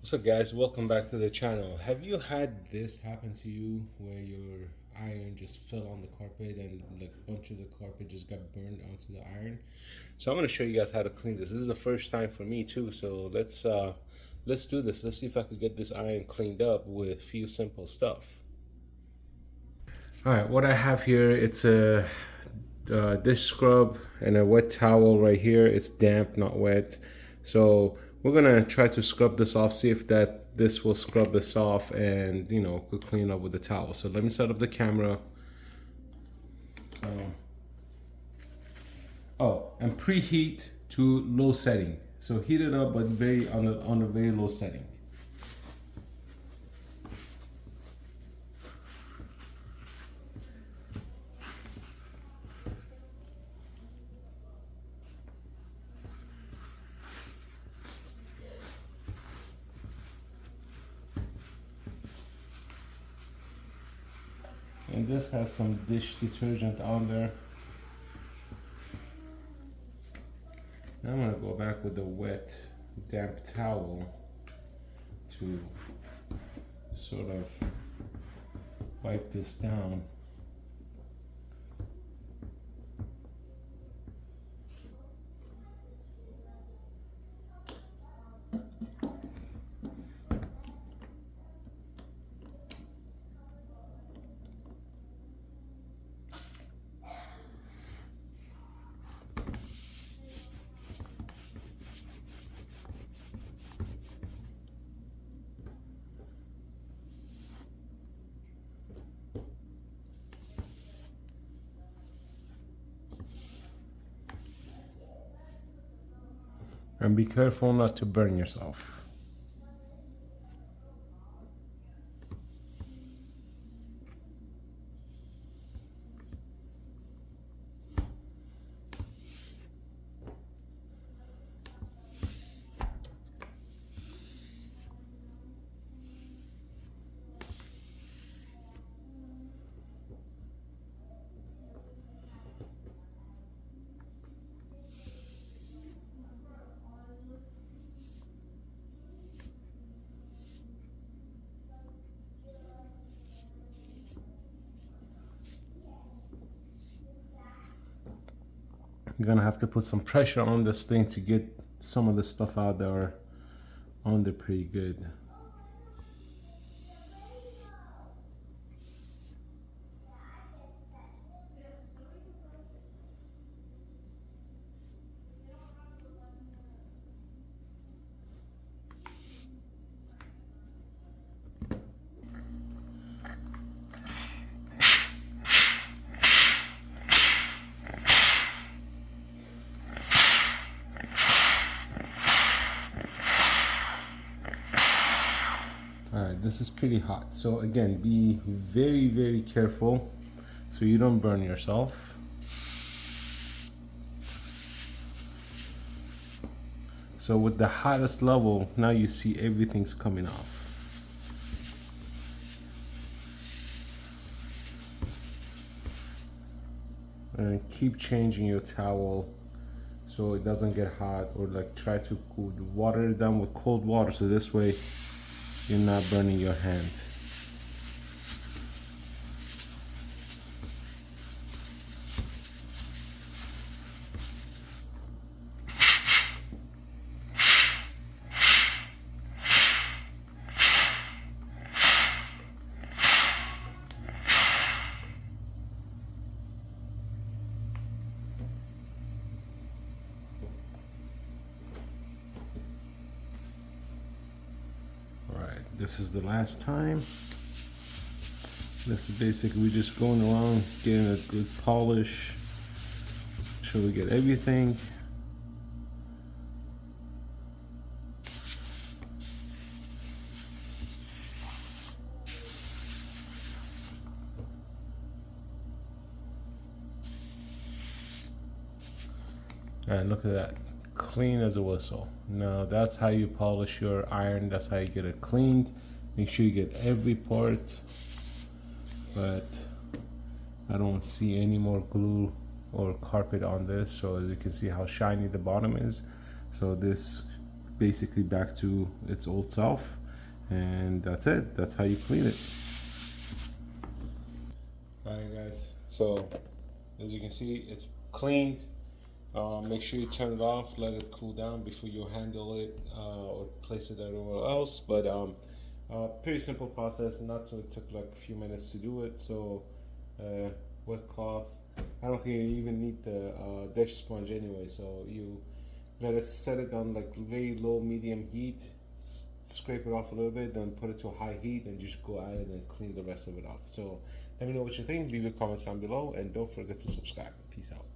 What's up, guys? Welcome back to the channel. Have you had this happen to you where your iron just fell on the carpet and like a bunch of the carpet just got burned onto the iron? So I'm going to show you guys how to clean this. This is the first time for me too, so let's do this. Let's see if I could get this iron cleaned up with a few simple stuff. All right, what I have here, it's a dish scrub and a wet towel right here. It's damp, not wet. So we're gonna try to scrub this off, see if this will scrub this off and could clean up with the towel. So let me set up the camera. Oh, and preheat to low setting. So heat it up, but very on a very low setting. And this has some dish detergent on there. Now I'm gonna go back with the wet, damp towel to sort of wipe this down. And be careful not to burn yourself. You're gonna have to put some pressure on this thing to get some of the stuff out there on there pretty good. All right, this is pretty hot. So again, be very, very careful so you don't burn yourself. So with the hottest level, now you see everything's coming off. And keep changing your towel so it doesn't get hot, or like try to water it down with cold water so this way you're not burning your hand. This is the last time. This is basically we just going around getting a good polish. Sure we get everything. And look at that, clean as a whistle. Now that's how you polish your iron. That's how you get it cleaned. Make sure you get every part, but I don't see any more glue or carpet on this. So as you can see how shiny the bottom is. So this basically back to its old self, and that's it. That's how you clean it. All right, guys, so as you can see, it's cleaned. Make sure you turn it off, let it cool down before you handle it or place it anywhere else. But pretty simple process. Not to, it took like a few minutes to do it. So wet cloth. I don't think you even need the dish sponge anyway. So you let it, set it on like very low medium heat. Scrape it off a little bit, then put it to high heat, and just go at it and clean the rest of it off. So let me know what you think. Leave your comments down below, and don't forget to subscribe. Peace out.